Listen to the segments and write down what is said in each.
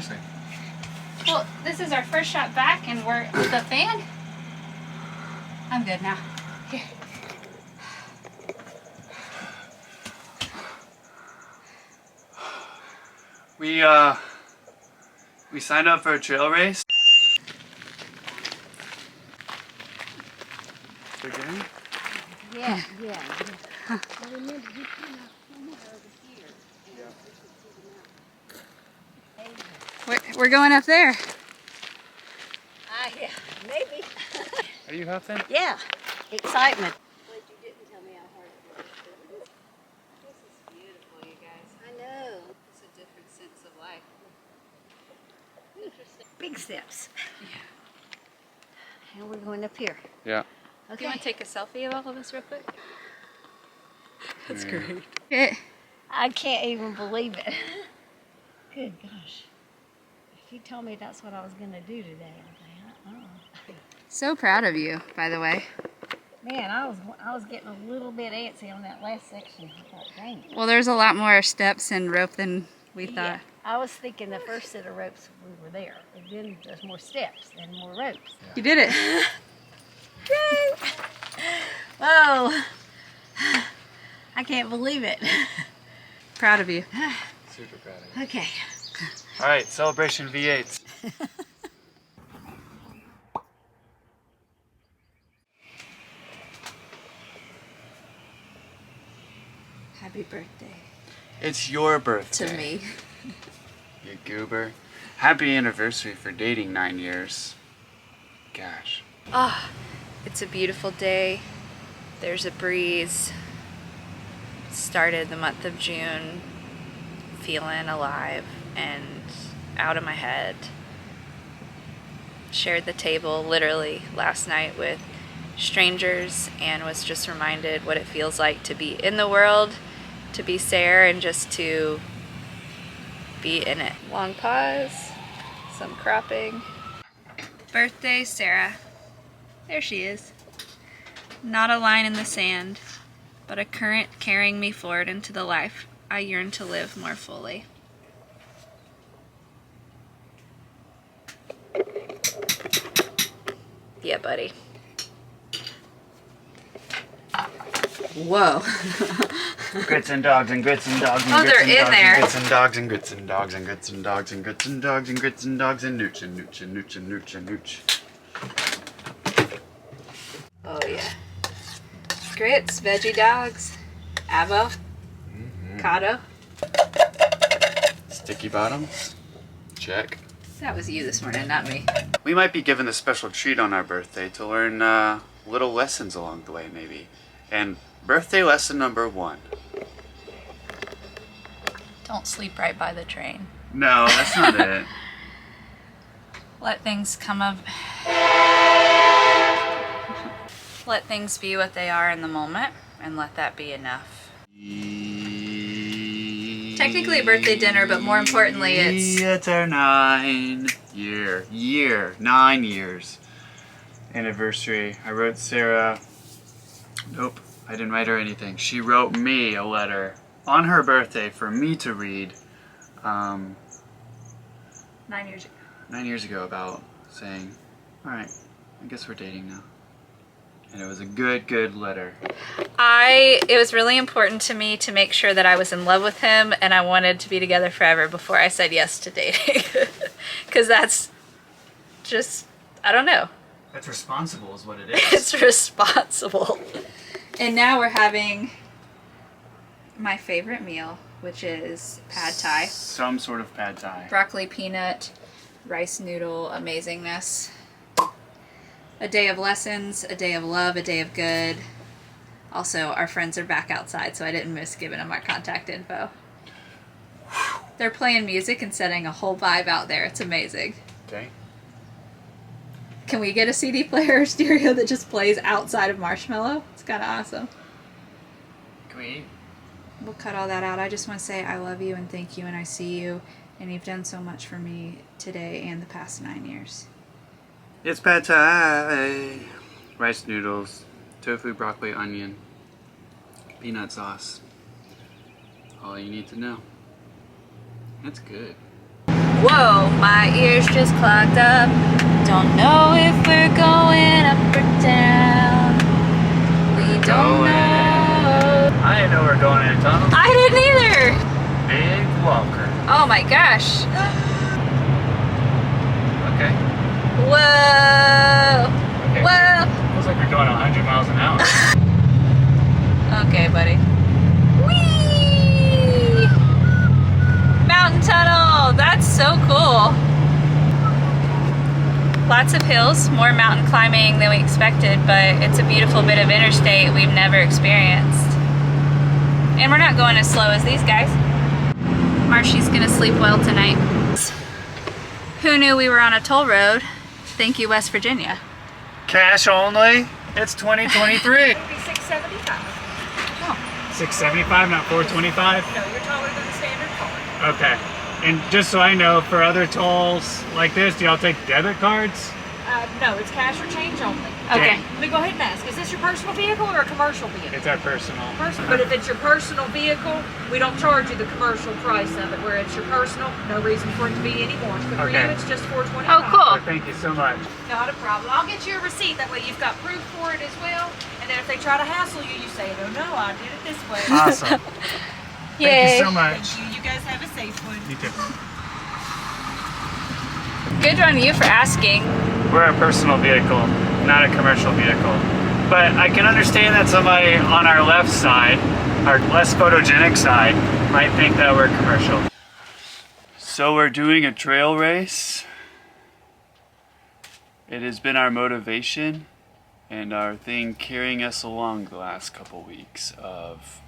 seriously. Well, this is our first shot back, and we're with the fan. I'm good now. Here. We signed up for a trail race. Again? Yeah. Huh. I remember you came out somewhere over here. We're going up there. Yeah, maybe. Are you huffing? Yeah, excitement. But you didn't tell me how hard it was. This is beautiful, you guys. I know. It's a different sense of life. Interesting. Big steps. Yeah. And we're going up here. Yeah. Do you want to take a selfie of all of us real quick? That's Yeah. great. Okay. I can't even believe it. Good gosh. If you told me that's what I was going to do today, I'd be, So proud of you, by the way. Man, I was getting a little bit antsy on that last section. I thought, dang it. Well, there's a lot more steps and rope than we thought. Yeah, I was thinking the first set of ropes we were there, and then there's more steps and more ropes. Yeah. You did it. Yay! Whoa! I can't believe it. Proud of you. Super proud of you. Okay. All right, celebration V8s. Happy birthday. It's your birthday. To me. You goober. Happy anniversary for dating 9 years. Gosh. Ah, it's a beautiful day. There's a breeze. Started the month of June feeling alive and out of my head. Shared the table literally last night with strangers and was just reminded what it feels like to be in the world, to be Sarah, and just to be in it. Long pause, some cropping. Birthday Sarah. There she is. Not a line in the sand, but a current carrying me forward into the life I yearn to live more fully. Yeah, buddy. Whoa. Grits and dogs and grits and dogs and Oh, grits they're and in dogs there. and grits and dogs and grits and dogs and grits and dogs and grits and dogs and grits and dogs and nooch and nooch and nooch and nooch and nooch. Oh yeah. Grits, veggie dogs, avo, cotto. Sticky bottoms. Check. That was you this morning, not me. We might be given a special treat on our birthday to learn little lessons along the way, maybe. And birthday lesson number 1. Don't sleep right by the train. No, that's not it. Let things come of... Let things be what they are in the moment, and let that be enough. Technically a birthday dinner, but more importantly It's our 9 years anniversary. I wrote Sarah, nope, I didn't write her anything. She wrote me a letter on her birthday for me to read 9 years ago. 9 years ago about saying, alright, I guess we're dating now. And it was a good letter. It was really important to me to make sure that I was in love with him and I wanted to be together forever before I said yes to dating. Because that's just, I don't know. That's responsible is what it is. It's responsible. And now we're having my favorite meal, which is pad thai. Some sort of pad thai. Broccoli, peanut, rice noodle amazingness. A day of lessons, a day of love, a day of good. Also, our friends are back outside, so I didn't miss giving them our contact info. They're playing music and setting a whole vibe out there. It's amazing. Okay. Can we get a CD player or stereo that just plays outside of Marshmellow? It's kind of awesome. Can we eat? We'll cut all that out. I just want to say I love you and thank you and I see you. And you've done so much for me today and the past 9 years. It's pad thai. Rice noodles, tofu, broccoli, onion, peanut sauce. All you need to know. It's good. Whoa! My ears just clogged up. Don't know if we're going up or down. We don't know. I didn't know we were going in a tunnel. I didn't either. Big walker. Oh my gosh. Okay. Whoa. Okay. Whoa. Feels like we're going 100 miles an hour. Okay, buddy. Whee! Mountain tunnel. That's so cool. Lots of hills, more mountain climbing than we expected, but it's a beautiful bit of interstate we've never experienced. And we're not going as slow as these guys. Marshy's gonna sleep well tonight. Who knew we were on a toll road? Thank you, West Virginia. Cash only? It's 2023. It'll be $6.75. 675, not 425? No, you're taller than the standard car. Okay. And just so I know, for other tolls like this, do y'all take debit cards? No, it's cash or change only. Okay. Let me go ahead and ask, is this your personal vehicle or a commercial vehicle? It's our personal. But if it's your personal vehicle, we don't charge you the commercial price of it. Where it's your personal, no reason for it to be any more. But for Okay. you, it's just $4.25. Oh, cool. Oh, thank you so much. Not a problem. I'll get you a receipt. That way you've got proof for it as well. And then if they try to hassle you, you say, oh no, I did it this way. Awesome. Yay. Thank you so much. Thank you. You guys have a safe one. You too. Good on you for asking. We're a personal vehicle, not a commercial vehicle. But I can understand that somebody on our left side, our less photogenic side, might think that we're commercial. So we're doing a trail race. It has been our motivation and our thing carrying us along the last couple weeks of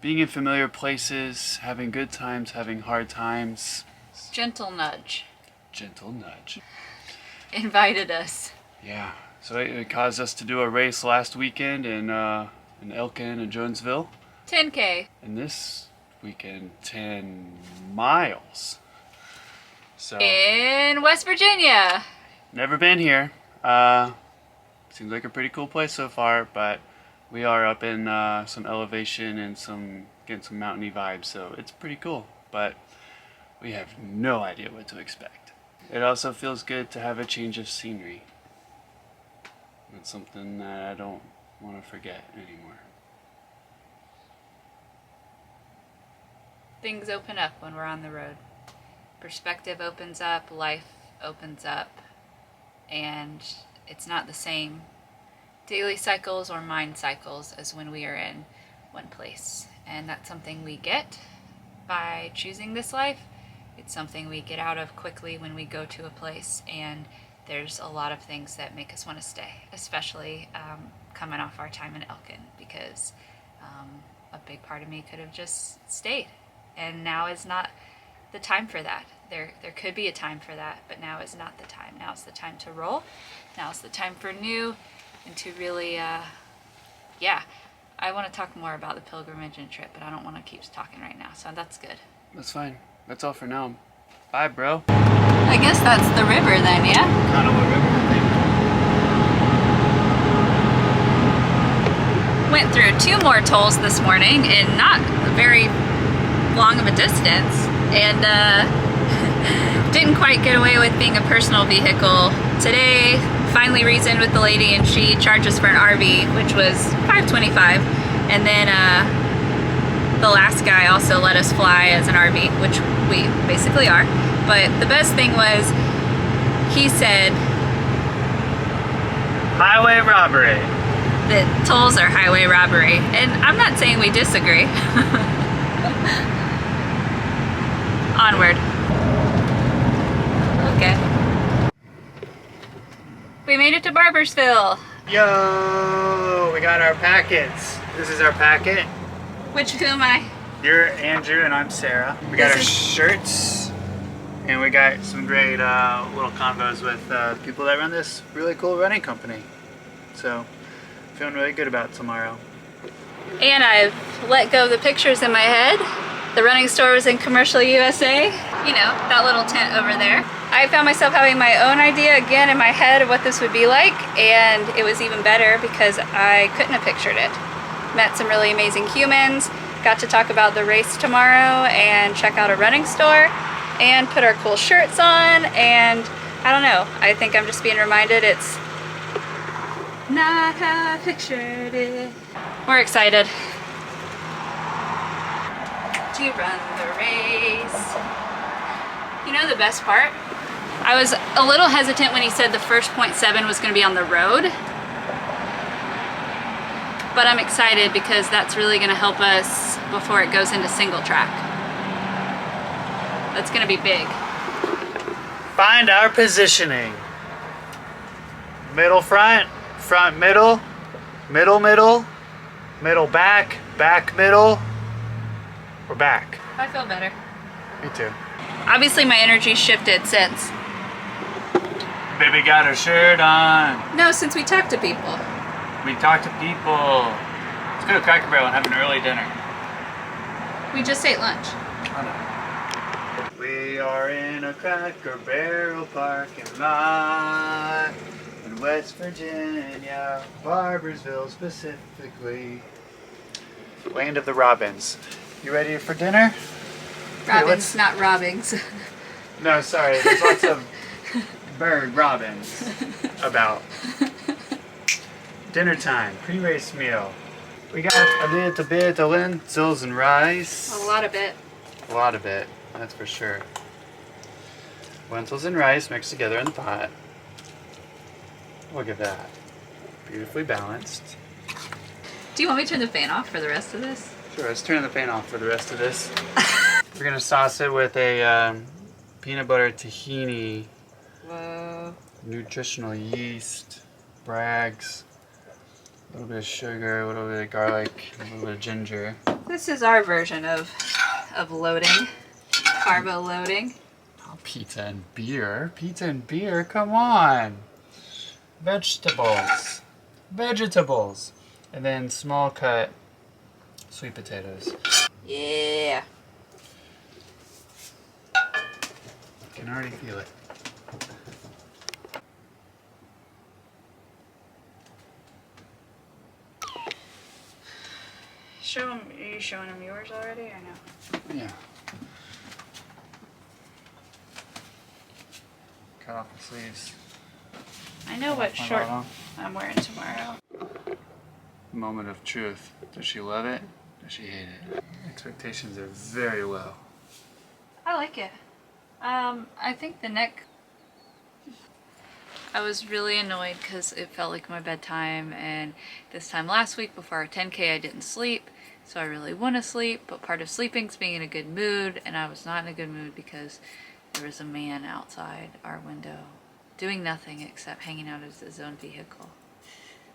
being in familiar places, having good times, having hard times. Gentle nudge. Gentle nudge. Invited us. Yeah, so it caused us to do a race last weekend in Elkin and Jonesville. 10K. And this weekend, 10 miles. So, In West Virginia. never been here. Seems like a pretty cool place so far, but we are up in some elevation and getting some mountainy vibes, so it's pretty cool. But we have no idea what to expect. It also feels good to have a change of scenery. It's something that I don't want to forget anymore. Things open up when we're on the road. Perspective opens up, life opens up, and it's not the same daily cycles or mind cycles as when we are in one place. And that's something we get by choosing this life. It's something we get out of quickly when we go to a place, and there's a lot of things that make us want to stay, especially coming off our time in Elkin, because a big part of me could have just stayed, and now is not the time for that. There could be a time for that, but now is not the time. Now is the time to roll. Now is the time for new, and to really, yeah. I want to talk more about the pilgrimage and trip, but I don't want to keep talking right now, so that's good. That's fine. That's all for now. Bye, bro. I guess that's the river then, yeah? Kind of a river thing. Went through 2 more tolls this morning in not very long of a distance, and didn't quite get away with being a personal vehicle. Today, finally reasoned with the lady, and she charged us for an RV, which was $5.25, and then the last guy also let us fly as an RV, which we basically are. But the best thing was, he said, Highway robbery. that tolls are highway robbery. And I'm not saying we disagree. Onward. Okay. We made it to Barbersville. Yo, we got our packets. This is our packet. Which who am I? You're Andrew and I'm Sarah. We got our shirts, and we got some great little convos with people that run this really cool running company. So, feeling really good about tomorrow. And I've let go of the pictures in my head. The running store was in Commercial USA. You know, that little tent over there. I found myself having my own idea again in my head of what this would be like, and it was even better because I couldn't have pictured it. Met some really amazing humans, got to talk about the race tomorrow and check out a running store, and put our cool shirts on, and I don't know, I think I'm just being reminded it's not how I pictured it. We're excited to run the race. You know the best part? I was a little hesitant when he said the first 0.7 was going to be on the road, but I'm excited because that's really going to help us before it goes into single track. That's going to be big. Find our positioning. Middle front, front middle, middle middle, middle back, back middle, or back. I feel better. Me too. Obviously my energy shifted since. Baby got her shirt on. No, since we talked to people. We talked to people. Let's go to Cracker Barrel and have an early dinner. We just ate lunch. Oh no. We are in a Cracker Barrel parking lot in West Virginia, Barbersville specifically. Land of the Robins. You ready for dinner? Robins, not Robbings. No, sorry. There's lots of bird robins about. Dinner time, pre-race meal. We got a little bit of lentils and rice. A lot of it. A lot of it, that's for sure. Lentils and rice mixed together in the pot. Look at that. Beautifully balanced. Do you want me to turn the fan off for the rest of this? Sure, let's turn the fan off for the rest of this. We're gonna sauce it with a peanut butter tahini, Whoa. nutritional yeast, Bragg's, a little bit of sugar, a little bit of garlic, a little bit of ginger. This is our version of loading, carbo loading. Oh, pizza and beer. Pizza and beer, come on. Vegetables. Vegetables. And then small cut sweet potatoes. Yeah. Can already feel it. Show them, are you showing them yours already or no? Yeah. Cut off the sleeves. I know what My short bottom. I'm wearing tomorrow. Moment of truth. Does she love it? Does she hate it? Expectations are very low. I like it. I think the neck... I was really annoyed because it felt like my bedtime, and this time last week before our 10K I didn't sleep, so I really want to sleep, but part of sleeping is being in a good mood, and I was not in a good mood because there was a man outside our window doing nothing except hanging out of his own vehicle.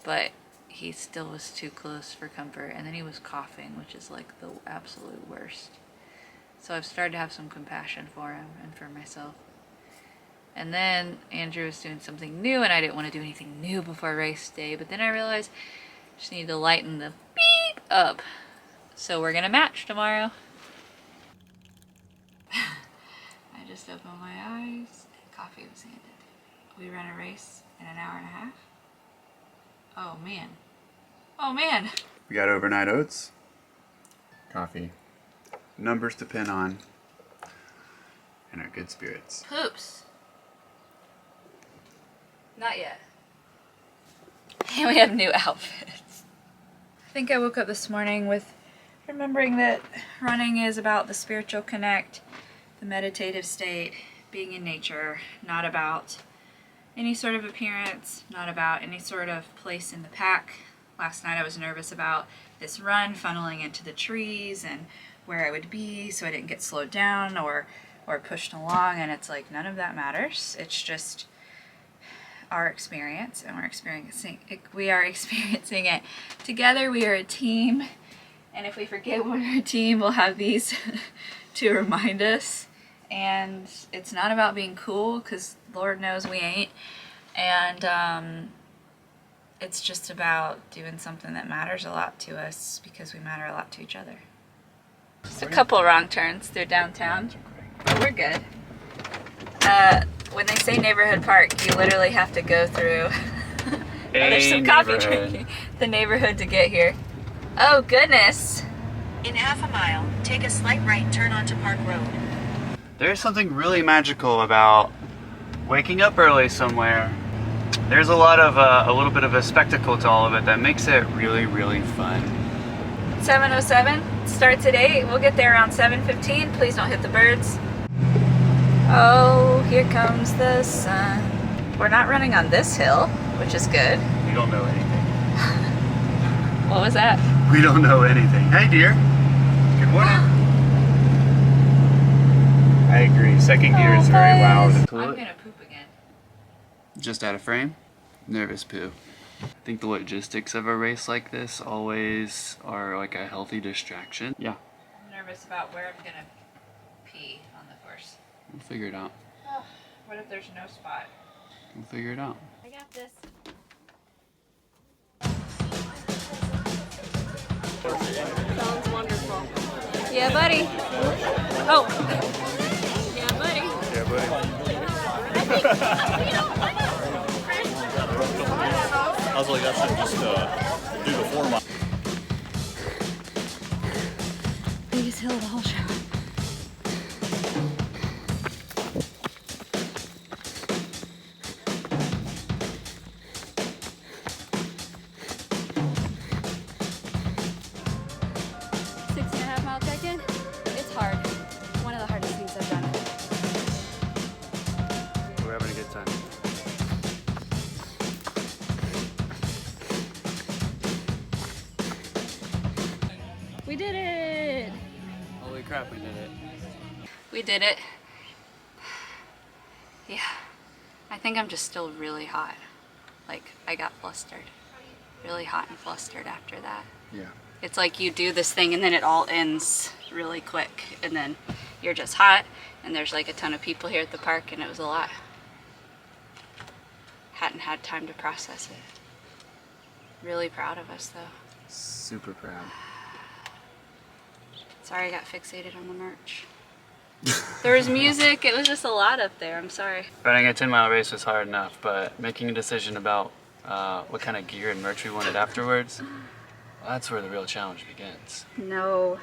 But he still was too close for comfort, and then he was coughing, which is like the absolute worst. So I've started to have some compassion for him and for myself. And then Andrew was doing something new, and I didn't want to do anything new before race day, but then I realized I just need to lighten the beep up. So we're gonna match tomorrow. I just opened my eyes and coffee was handed. We run a race in an hour and a half. Oh man. Oh man. We got overnight oats, coffee, numbers to pin on, and our good spirits. Poops. Not yet. And we have new outfits. I think I woke up this morning with remembering that running is about the spiritual connect, the meditative state, being in nature, not about any sort of appearance, not about any sort of place in the pack. Last night I was nervous about this run funneling into the trees and where I would be so I didn't get slowed down or pushed along, and it's like none of that matters. It's just our experience, and we are experiencing it together. We are a team, and if we forget we're a team, we'll have these to remind us. And it's not about being cool, because Lord knows we ain't, and it's just about doing something that matters a lot to us because we matter a lot to each other. Just a couple wrong turns through downtown, but we're good. When they say neighborhood park, you literally have to go through there's some coffee drinking. The neighborhood to get here. Oh goodness. In half a mile, take a slight right turn onto Park Road. There's something really magical about waking up early somewhere. There's a little bit of a spectacle to all of it that makes it really, really fun. 7:07, starts at 8. We'll get there around 7:15. Please don't hit the birds. Oh, here comes the sun. We're not running on this hill, which is good. We don't know anything. What was that? We don't know anything. Hey, dear. Good morning. I agree. Second gear is very loud. I'm gonna poop again. Just out of frame. Nervous poo. I think the logistics of a race like this always are like a healthy distraction. Yeah, I'm nervous about where I'm gonna pee on the course. we'll figure it out. Oh, what if there's no spot? We'll figure it out. I got this. Sounds wonderful. Yeah, buddy. Oh. Yeah, buddy. Yeah, buddy. I was like, I should just do the 4 mile. Biggest hill of the whole show. It's hard. One of the hardest things I've done. We're having a good time. We did it! Holy crap, we did it. We did it. Yeah. I think I'm just still really hot. Like, I got flustered. Really hot and flustered after that. Yeah. It's like you do this thing and then it all ends really quick. And then you're just hot and there's like a ton of people here at the park and it was a lot. Hadn't had time to process it. Really proud of us though. Super proud. Sorry I got fixated on the merch. There was music, it was just a lot up there, I'm sorry. Running a 10-mile race was hard enough, but making a decision about what kind of gear and merch we wanted afterwards, well, that's where the real challenge begins. No,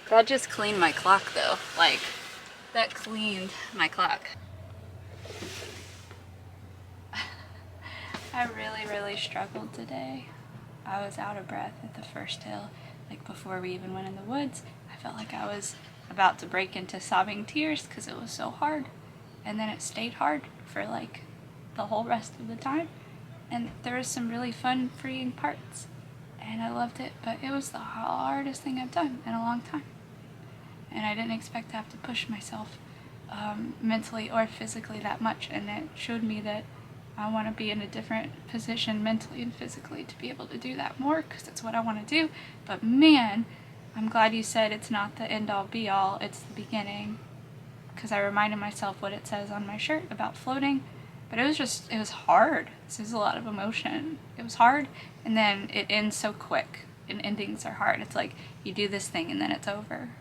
that just cleaned my clock though. Like, that cleaned my clock. I really struggled today. I was out of breath at the first hill. Like before we even went in the woods, I felt like I was about to break into sobbing tears because it was so hard. And then it stayed hard for like the whole rest of the time. And there was some really fun, freeing parts. And I loved it, but it was the hardest thing I've done in a long time. And I didn't expect to have to push myself mentally or physically that much. And it showed me that I want to be in a different position mentally and physically to be able to do that more because that's what I want to do. But man, I'm glad you said it's not the end-all be-all, it's the beginning. Because I reminded myself what it says on my shirt about floating. But it was hard. This is a lot of emotion. It was hard, and then it ends so quick. And endings are hard. It's like you do this thing and then it's over.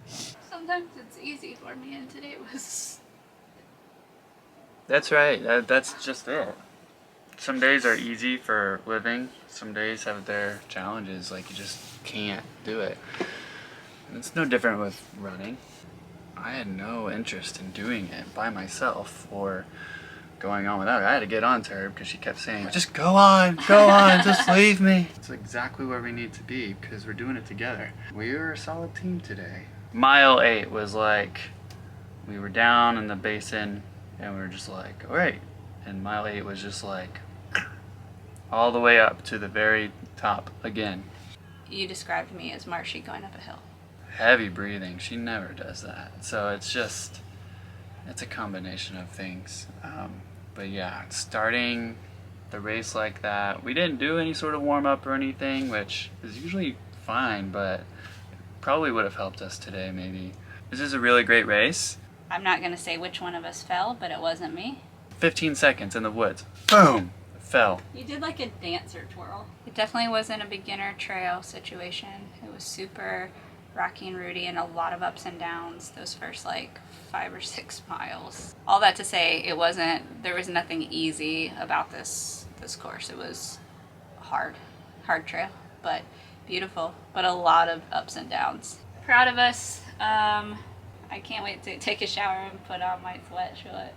Sometimes it's easy for me, and today was... That's right. That's just it. Some days are easy for living. Some days have their challenges. Like you just can't do it. And it's no different with running. I had no interest in doing it by myself or going on without it. I had to get on to her because she kept saying, just go on, just leave me. It's exactly where we need to be because we're doing it together. We are a solid team today. Mile 8 was like, we were down in the basin and we were just like, all right. And mile 8 was just like, all the way up to the very top again. You described me as Marshy going up a hill. Heavy breathing. She never does that. So it's just, it's a combination of things. But yeah, starting the race like that, we didn't do any sort of warm up or anything, which is usually fine, but probably would have helped us today maybe. This is a really great race. I'm not going to say which one of us fell, but it wasn't me. 15 seconds in the woods. Boom! Fell. You did like a dancer twirl. It definitely wasn't a beginner trail situation. It was super rocky and rooty and a lot of ups and downs those first like 5 or 6 miles. All that to say, there was nothing easy about this course. It was hard trail, but beautiful, but a lot of ups and downs. Proud of us. I I can't wait to take a shower and put on my sweatshirt.